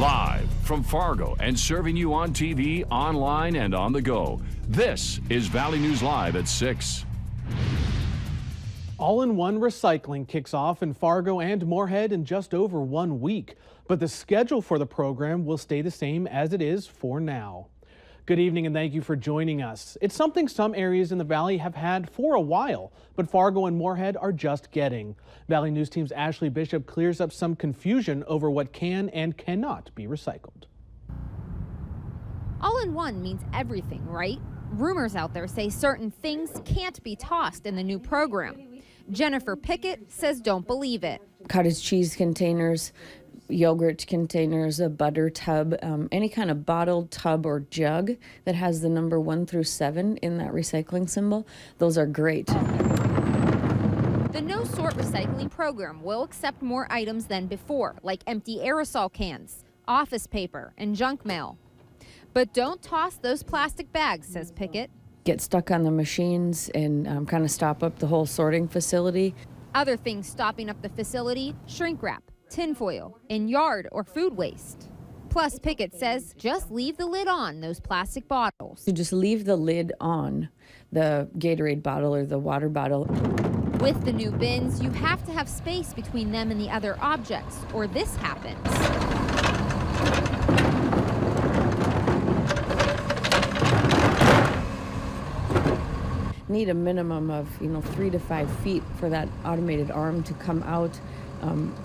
Live from Fargo and serving you on TV, online, and on the go. This is Valley News Live at 6. All-in-one recycling kicks off in Fargo and Moorhead in just over 1 week, but the schedule for the program will stay the same as it is for now. Good evening and thank you for joining us. It's something some areas in the Valley have had for a while, but Fargo and Moorhead are just getting. Valley News Team's Ashley Bishop clears up some confusion over what can and cannot be recycled. All-in-one means everything, right? Rumors out there say certain things can't be tossed in the new program. Jennifer Pickett says don't believe it. Cottage cheese containers, yogurt containers, a butter tub, any kind of bottled tub or jug that has the number 1 through 7 in that recycling symbol, those are great. The No Sort recycling program will accept more items than before, like empty aerosol cans, office paper, and junk mail. But don't toss those plastic bags, says Pickett. Get stuck on the machines and kind of stop up the whole sorting facility. Other things stopping up the facility: shrink wrap, tinfoil, and yard or food waste. Plus, Pickett says just leave the lid on those plastic bottles. You just leave the lid on the Gatorade bottle or the water bottle. With the new bins, you have to have space between them and the other objects, or this happens. Need a minimum of 3 to 5 feet for that automated arm to come out,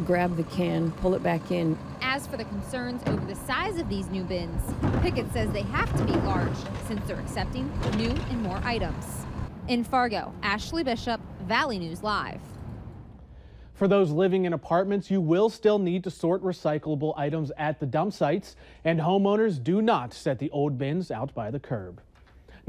grab the can, pull it back in. As for the concerns over the size of these new bins, Pickett says they have to be large since they're accepting new and more items. In Fargo, Ashley Bishop, Valley News Live. For those living in apartments, you will still need to sort recyclable items at the dump sites, and homeowners do not set the old bins out by the curb.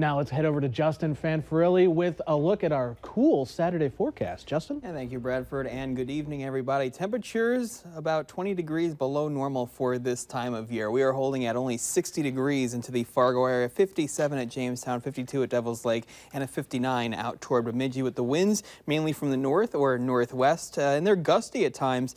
Now let's head over to Justin Fanfarilli with a look at our cool Saturday forecast. Justin? Yeah, thank you, Bradford, and good evening, everybody. Temperatures about 20 degrees below normal for this time of year. We are holding at only 60 degrees into the Fargo area, 57 at Jamestown, 52 at Devil's Lake, and a 59 out toward Bemidji, with the winds mainly from the north or northwest, and they're gusty at times,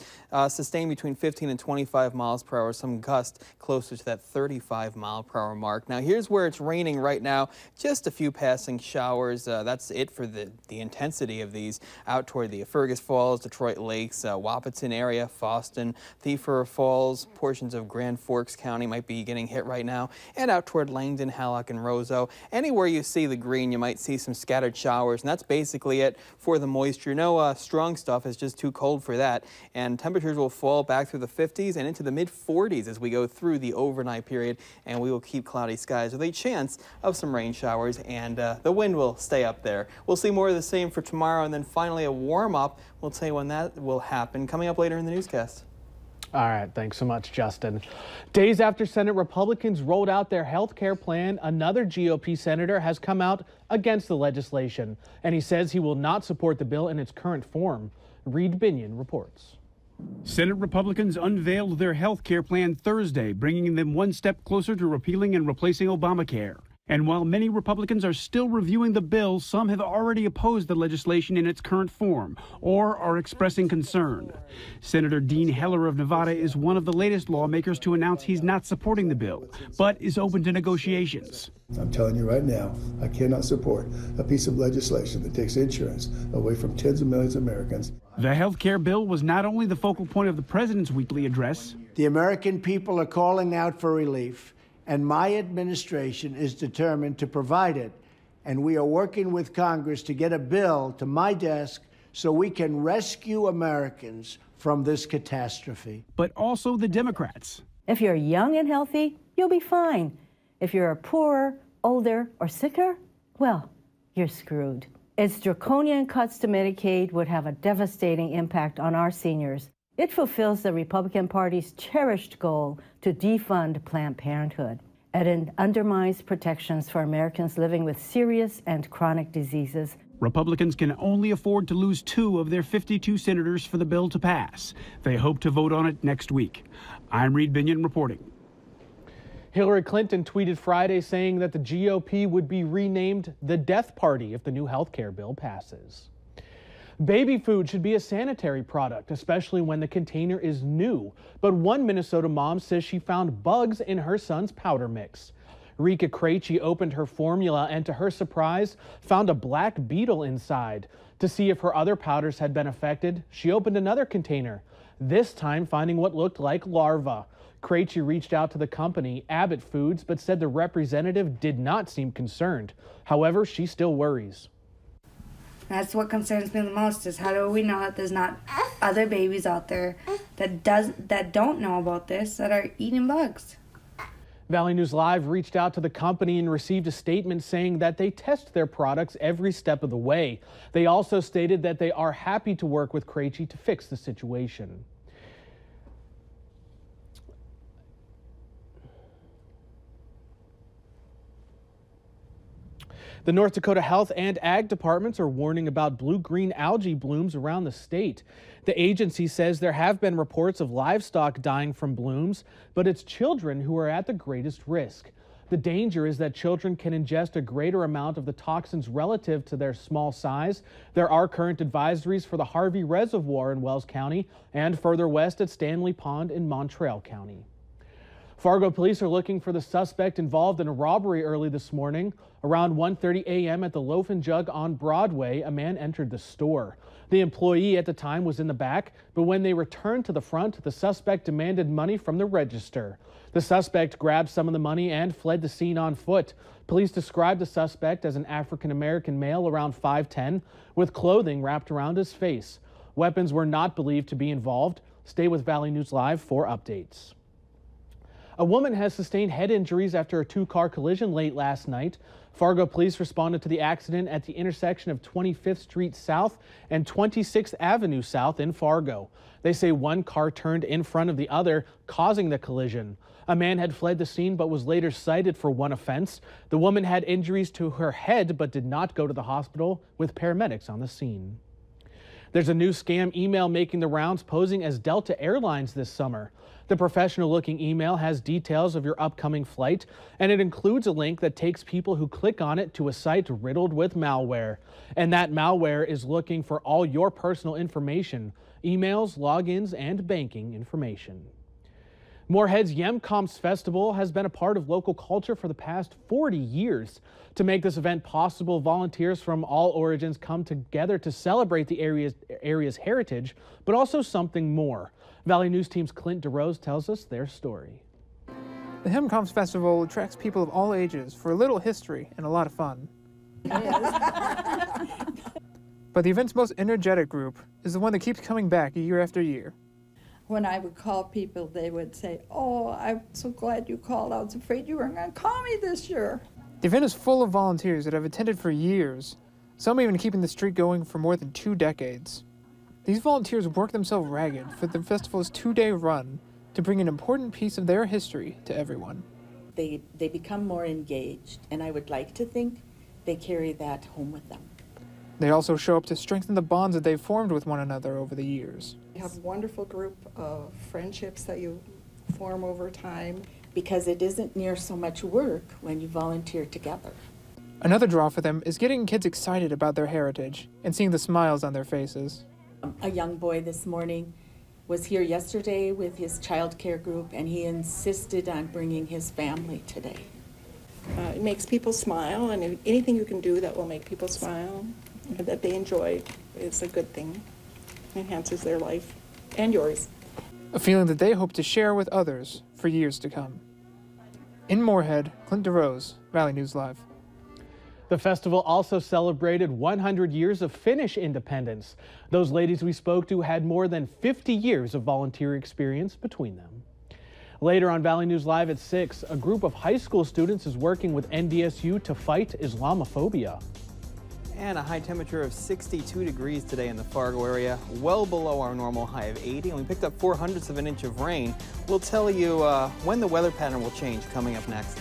sustained between 15 and 25 miles per hour, some gust closer to that 35 mile per hour mark. Now here's where it's raining right now. Just a few passing showers. That's it for the intensity of these out toward the Fergus Falls, Detroit Lakes, Wahpeton area, Foston, Thief River Falls, portions of Grand Forks County might be getting hit right now, and out toward Langdon, Hallock, and Roseau. Anywhere you see the green, you might see some scattered showers, and that's basically it for the moisture. No strong stuff is just too cold for that, and temperatures will fall back through the 50s and into the mid-40s as we go through the overnight period, and we will keep cloudy skies with a chance of some rain showers, and the wind will stay up there. We'll see more of the same for tomorrow, and then finally a warm-up. We'll tell you when that will happen coming up later in the newscast. All right, thanks so much, Justin. Days after Senate Republicans rolled out their health care plan, another GOP senator has come out against the legislation, and he says he will not support the bill in its current form. Reed Binion reports. Senate Republicans unveiled their health care plan Thursday, bringing them one step closer to repealing and replacing Obamacare. And while many Republicans are still reviewing the bill, some have already opposed the legislation in its current form or are expressing concern. Senator Dean Heller of Nevada is one of the latest lawmakers to announce he's not supporting the bill, but is open to negotiations. I'm telling you right now, I cannot support a piece of legislation that takes insurance away from tens of millions of Americans. The health care bill was not only the focal point of the president's weekly address. The American people are calling out for relief, and my administration is determined to provide it. And we are working with Congress to get a bill to my desk so we can rescue Americans from this catastrophe. But also the Democrats. If you're young and healthy, you'll be fine. If you're poorer, older, or sicker, well, you're screwed. Its draconian cuts to Medicaid would have a devastating impact on our seniors. It fulfills the Republican Party's cherished goal to defund Planned Parenthood, and it undermines protections for Americans living with serious and chronic diseases. Republicans can only afford to lose 2 of their 52 senators for the bill to pass. They hope to vote on it next week. I'm Reed Binion reporting. Hillary Clinton tweeted Friday saying that the GOP would be renamed the Death Party if the new health care bill passes. Baby food should be a sanitary product, especially when the container is new. But one Minnesota mom says she found bugs in her son's powder mix. Rika Krejci opened her formula and, to her surprise, found a black beetle inside. To see if her other powders had been affected, she opened another container, this time finding what looked like larvae. Krejci reached out to the company, Abbott Foods, but said the representative did not seem concerned. However, she still worries. That's what concerns me the most, is how do we know that there's not other babies out there that don't know about this, that are eating bugs? Valley News Live reached out to the company and received a statement saying that they test their products every step of the way. They also stated that they are happy to work with Krejci to fix the situation. The North Dakota Health and Ag departments are warning about blue-green algae blooms around the state. The agency says there have been reports of livestock dying from blooms, but it's children who are at the greatest risk. The danger is that children can ingest a greater amount of the toxins relative to their small size. There are current advisories for the Harvey Reservoir in Wells County and further west at Stanley Pond in Montreal County. Fargo police are looking for the suspect involved in a robbery early this morning. Around 1:30 a.m. at the Loaf and Jug on Broadway, a man entered the store. The employee at the time was in the back, but when they returned to the front, the suspect demanded money from the register. The suspect grabbed some of the money and fled the scene on foot. Police described the suspect as an African-American male around 5'10", with clothing wrapped around his face. Weapons were not believed to be involved. Stay with Valley News Live for updates. A woman has sustained head injuries after a two-car collision late last night. Fargo police responded to the accident at the intersection of 25th Street South and 26th Avenue South in Fargo. They say one car turned in front of the other, causing the collision. A man had fled the scene but was later cited for one offense. The woman had injuries to her head but did not go to the hospital, with paramedics on the scene. There's a new scam email making the rounds, posing as Delta Airlines this summer. The professional-looking email has details of your upcoming flight, and it includes a link that takes people who click on it to a site riddled with malware. And that malware is looking for all your personal information, emails, logins, and banking information. Moorhead's Yemkomst Festival has been a part of local culture for the past 40 years. To make this event possible, volunteers from all origins come together to celebrate the area's heritage, but also something more. Valley News Team's Clint DeRose tells us their story. The Yemkomst Festival attracts people of all ages for a little history and a lot of fun. But the event's most energetic group is the one that keeps coming back year after year. When I would call people, they would say, "Oh, I'm so glad you called. I was afraid you weren't going to call me this year." The event is full of volunteers that have attended for years, some even keeping the streak going for more than 2 decades. These volunteers work themselves ragged for the festival's 2-day run to bring an important piece of their history to everyone. They become more engaged, and I would like to think they carry that home with them. They also show up to strengthen the bonds that they've formed with one another over the years. You have a wonderful group of friendships that you form over time. Because it isn't near so much work when you volunteer together. Another draw for them is getting kids excited about their heritage and seeing the smiles on their faces. A young boy this morning was here yesterday with his child care group, and he insisted on bringing his family today. It makes people smile, and anything you can do that will make people smile, that they enjoy, is a good thing. It enhances their life and yours. A feeling that they hope to share with others for years to come. In Moorhead, Clint DeRose, Valley News Live. The festival also celebrated 100 years of Finnish independence. Those ladies we spoke to had more than 50 years of volunteer experience between them. Later on Valley News Live at 6, a group of high school students is working with NDSU to fight Islamophobia. And a high temperature of 62 degrees today in the Fargo area, well below our normal high of 80, and we picked up 0.04 of an inch of rain. We'll tell you when the weather pattern will change coming up next.